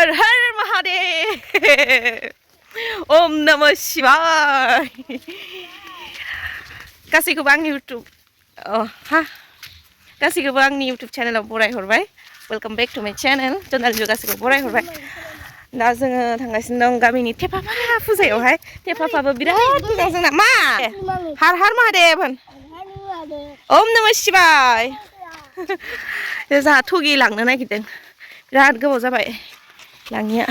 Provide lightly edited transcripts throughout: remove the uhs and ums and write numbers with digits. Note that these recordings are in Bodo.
हर हर महादेव ओम नमः शिवाय गासैखौबो आंनि इउटुब गासैखौबो आंनि इउटुब चेनेलाव बरायहरबाय वेलकाम बेक टू माय चेनेल जनालिजु गासैखौबो बरायहरबाय दा जोङो थांगासिनो दं गामिनि थेफाफा फुजायावहाय थेफाफाबो बिराद मोजां जोंना मा हर हर महादेव होन ओम नमः शिवाय जोंहा थगि लांनो नागिरदों बिराद गोबाव जाबाय लाङिया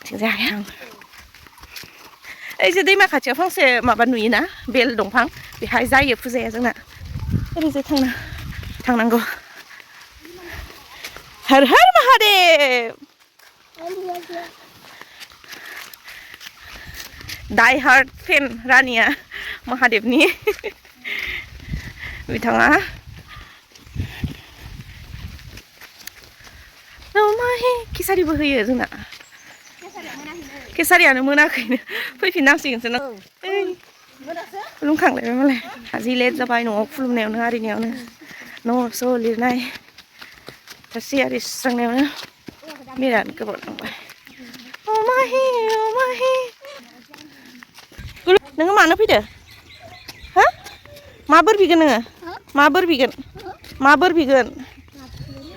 थिंजाय आं ओइजे दैमा खाथियाव फांसे माबा नुयोना बेल दंफां बेहाय जायो फुजाया जोंना ओरैजाय थांनांगौ हर हर महादेव डाइ हार्ड फेन रानिया महादेवनि बिथाङा केसारिबो होयो जोंना केसारियानो मोनाखैनो फैफिननांसिगोनसो ना खुलुमखांलायबाय मालाय जि लेट जाबाय न'आव खुलुमनायावनो आरिनायावनो न' स' लिरनाय थोरसि आरि सुस्रांनायावनो बिराद गोबाव थांबाय नोङो मानो फैदो हा मा बोर बिगोन नोङो मा बोर बिगोन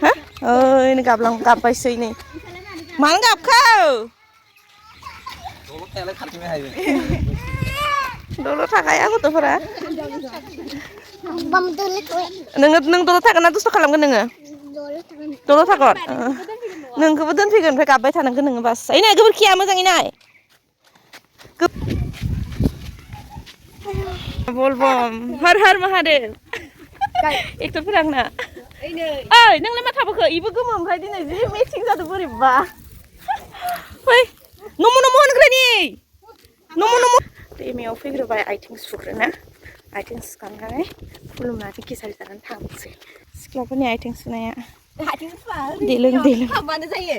हा ओइ गाबबायसै नै मानो गाबखो दल' थाखाया गथ'फोरा नों दल' थागोन ना दुस्थ' खालामगोन नोङो दल' थागोन नोंखौबो दोनफैगोन ओमफ्राय गाबबाय थानांगोन नोङो बास ओइ नाय गोबोरखिया मोजाङै नाय बलबम हर हर महादेव एक्टरफोरा आंना ओइ नोंलाय मा थाबोखो इबो गोमो ओमफ्राय दिनै जि मेचिं जादों बोरैबा फै नमो नमो होनग्रानि नमो नमो दैमायाव फैग्रोबाय आथिं सुग्रोना आथिं सुखांनानै खुलुमनानै केसारि जानानै थांसै सिख्लाफोरनि आथिं सुनाया देलों हाबबानो जायो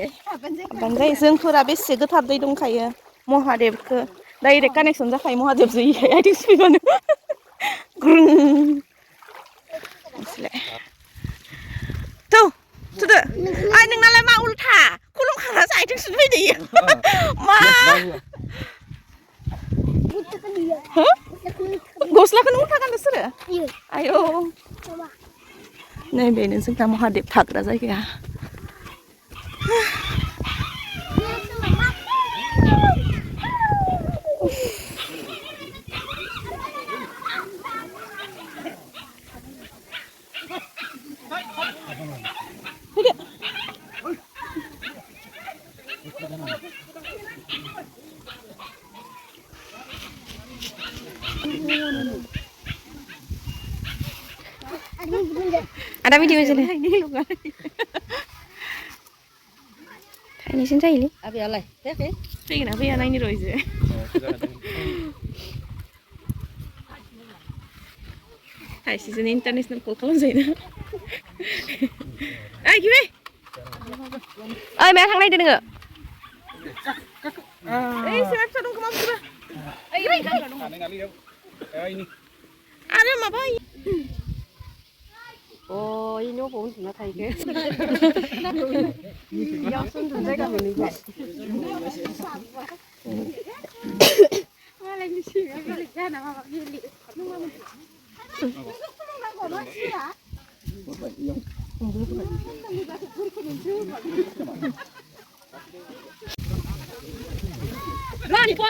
जोंफोरा बेसे गोथार दै दंखायो महादेवखौ डाइरेक्ट कानेक्सन जाखायो महादेवजों इहाय आथिं सुफैबानो थौ सुदो आइ नोंनालाय मा उल्था खुलुमखांनासो आथिं सुनो फैदो इयो मा गस्लाखौनो उल्था गानदों सोरो आयौ नै बेनो जोंना महादेव थाग्रा जायगाया ada video aja deh. Ini sini ini. Abi alay. Pengen apa ya nanya roy aja. Hai season international call kalau saya. Ay gimana? Ay mereka nang lain deh siapa sedang kemana sih? Ay ada apa? ini apa pun sudah thay ke. Yang sundu saya kan ini guys. Malah ini sih, malah jangan apa gini. Nani po?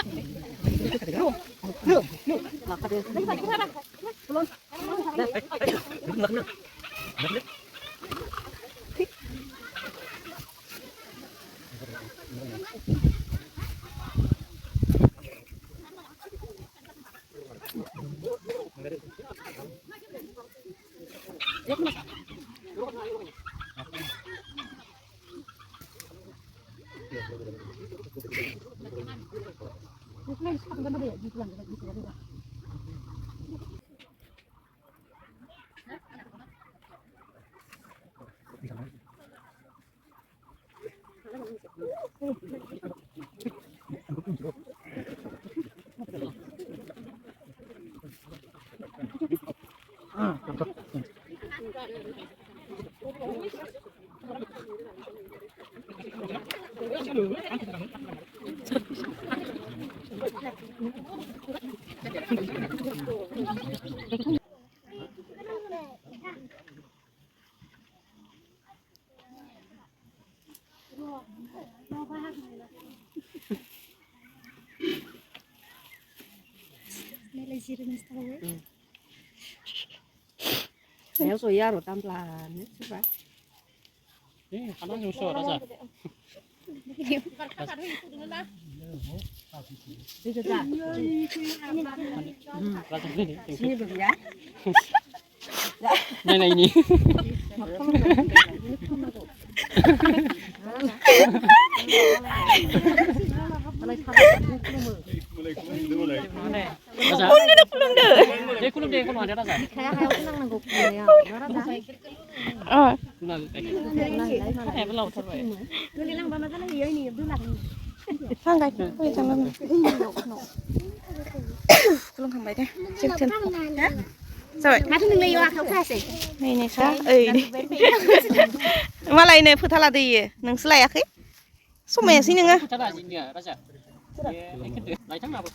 Nếu rồi ya rồi tam là nhất chứ vậy. 네, 하나 좀 쉬어 라자. Bây giờ 라자 그래. như vậy giá. này này nhỉ. 라자. 혼내는 꿀렁들. 내 꿀럼 내 꿀럼 하자 라자. Kaya kaya ko nang nagkukuya. 어. 누나 해 볼라 더 봐. Dili lang ba magana hiyo ni dili lang. 상가 거기 잠깐만. 꿀렁 한 마디. 지금 rồi Mà thằng này yêu khâu khai gì? này này sao đi mà lại này phụ thala đi nâng slay à khi số mẹ xin nâng á 자라 진이야 라자. 예, 이렇게 나이 장나 봐.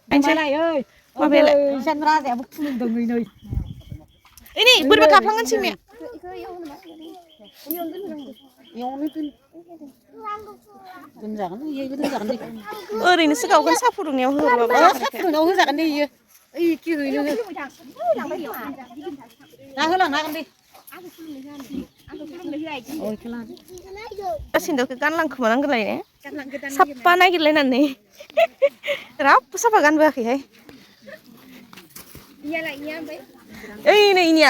anh Ba chơi này ơi. qua về lại Xem ra rẻ một mình đồng người nơi. ấy nè bữa gặp thằng anh chị mẹ Đơn giản đi, đơn giản đi. đi nó sẽ cầu con sắp phụ được nhiều hơn mà Rồi đâu đơn giản đi. Ý kia người nữa. Ra hơi lần ra con đi. Ôi cái lan. xin được cái gan lăng không lăng cái này nè sắp pa này cái này nè ráo sắp pa gan về khi hay ấy này nhỉ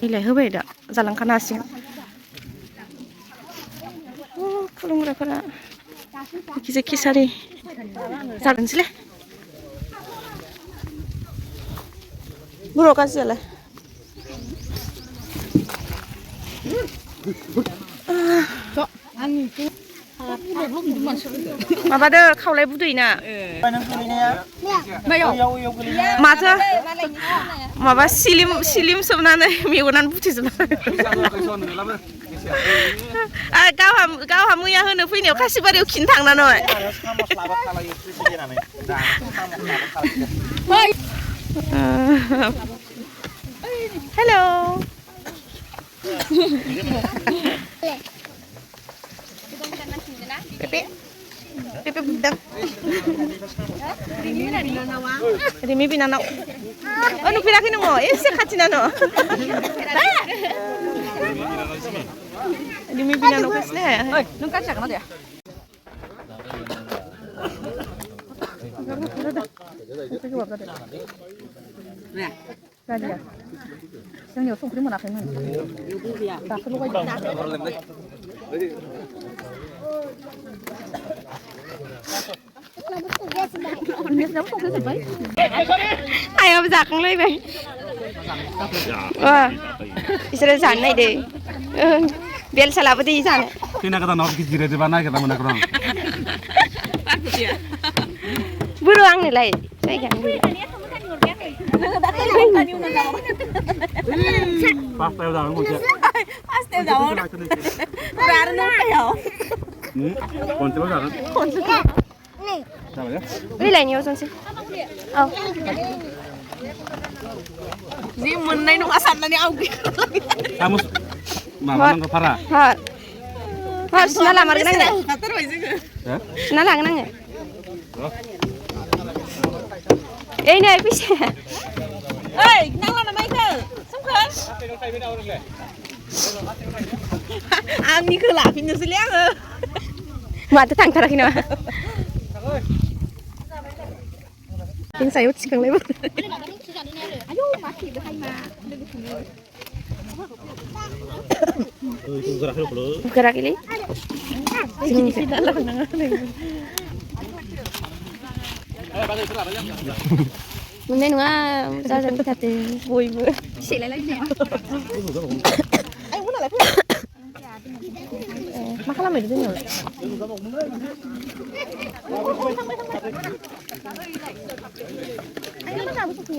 đây là hơi bể đó giờ lăng khana xin không được phải kize kisari giờ đến xí bro cái gì lại 마바들 카울레 부두이나. 맞아. 마바 실림 섭나네 미고난 부티즈나. 아 가와 무야 흐느 피니오 카시바리오 긴탕나 너이. 헬로. Pepe budang. Rimi binanaw. Ano pinakin mo? Isa katina no. Rimi binanaw kasi na. Ơi, nung cắt chặt nó đi. Nè. Ra đi à? Sang nhiều không có một nào phải ngừng. Ta không có gì. Ai mà giặc lên vậy? Israel sản này để biar salah peti sana. Kena kata nak kiri di mana kita mana kurang. Buruang ni lai. Saya jangan. Pasta udah aku cek. Pasta udah. Berada nak kayo. Konser udah kan? Konser. Sama ya. Ini lai nhiều sih. Oh. Di mun nai nung asan na ni au. Kamu mana nang parah? Ha. Ha, sina lamar ka nang. Ya? Sina lang nang. Eh này pis. Ê, nang la na mai cơ. Sung khẩn. Am ni cứ lạ pin nó sẽ lẽ ơ. Mà tôi thằng thằng nào. Tiếng say chỉ cần lấy mất. Gerak ini. Tidak lah nang. Mình nữa ra dân thật thì vui vui. Chị lại lấy nè. Anh muốn lại mà khá là mệt rất nhiều. Anh nó nào cũng không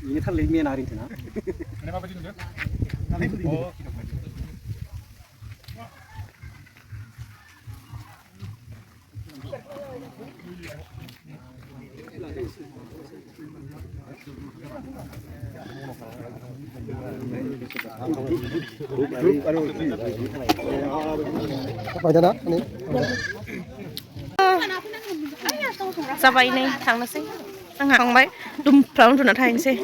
ini kan lebih menarik kan? Apa aja dah ini? जाबाय नै थांनोसै आंहा थांबाय दुमफ्राव उन्दुना थाहैनोसै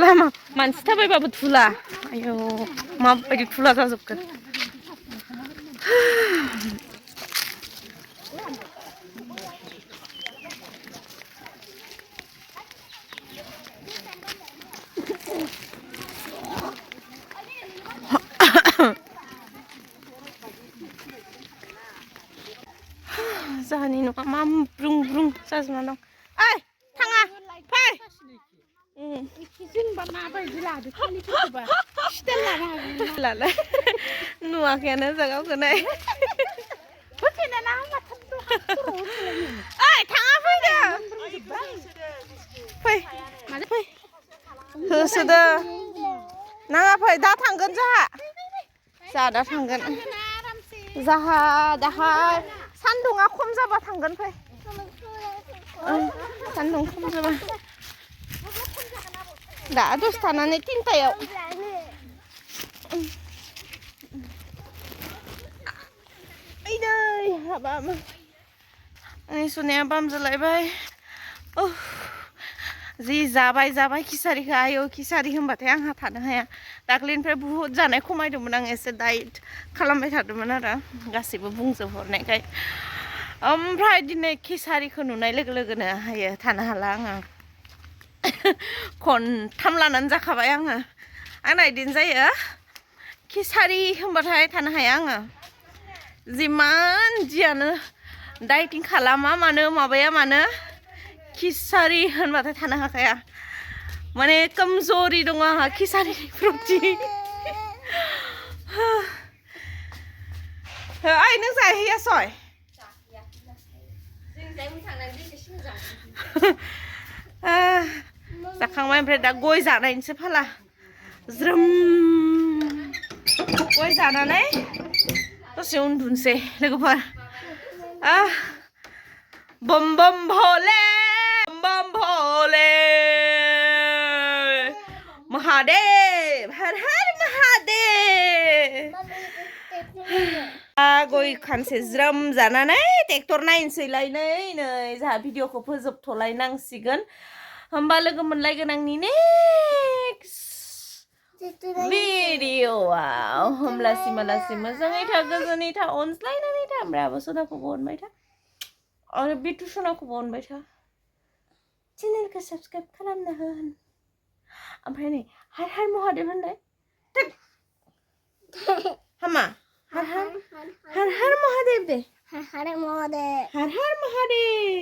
लामा मानसि थाबायबाबो थुला आयौ माबायदि थुला जाजोबगोन जाहानि न'आ मा ब्रुं ब्रुं जाजोबना दं ओइ थाङा फै लालाय नुवाखैयानो जागावखौनाय ओइ थाङा फैदो फै फै होसोदो नाङा फै दा थांगोन जाहा दा थांगोन जाहा दाहाय सान्दुङा खम जाबा थांगोन फै सान्दुं खम जाबा दा दसे थानानै 3टायाव ओइदै हाबाब आंनि सुनाया बामजालायबाय जि जाबाय खिसारिखौ आयौ खिसारि होनबाथाय आंहा थानो हाया दाख्लैनिफ्राय बुहुत जानाय खमायदोंमोन आं एसे डाइट खालामबाय थादोंमोन आरो गासिबो बुंजोबहरनायखाय ओमफ्राय दिनै खिसारिखौ नुनाय लोगो लोगोनो हायो थानो हाला आङो खनथाम लानानै जाखाबाय आङो आंना इदिनो जायो खिसारि होनबाथाय थानो हाया आङो जिमान जियानो डाइटिं खालामा मानो माबाया मानो खिसारि होनबाथाय थानो हाखाया माने कमजोरि दङ आंहा खिसारि प्रति ओइ नों जाहैयासै जाखांबाय ओमफ्राय दा गय जानायनिसो फाला ज्रोम गय जानानै दसे उन्दुनोसै लोगोफोर बम बम भोले बम भोले महादेव हर हर महादेव गय खानसे ज्रोम जानानै ट्रेक्टर नायनोसैलाय नै जोंहा भिडिअखौ फोजोबथ'लायनांसिगोन होमबा लोगो मोनलायगोन आंनि नेक्स्ट भिडिअआव होमब्लासिम मोजाङै था गोजोनै था अनज्लायनानै था ओमफ्राय आब' सदाखौबो अनबाय था आरो बिटु सनाखौबो अनबाय था चेनेलखौ साबस्क्राइब खालामना हो ओमफ्राय नै हार हार महादेब होनलाय हामा हर हर महादेव दे हर हर महादेव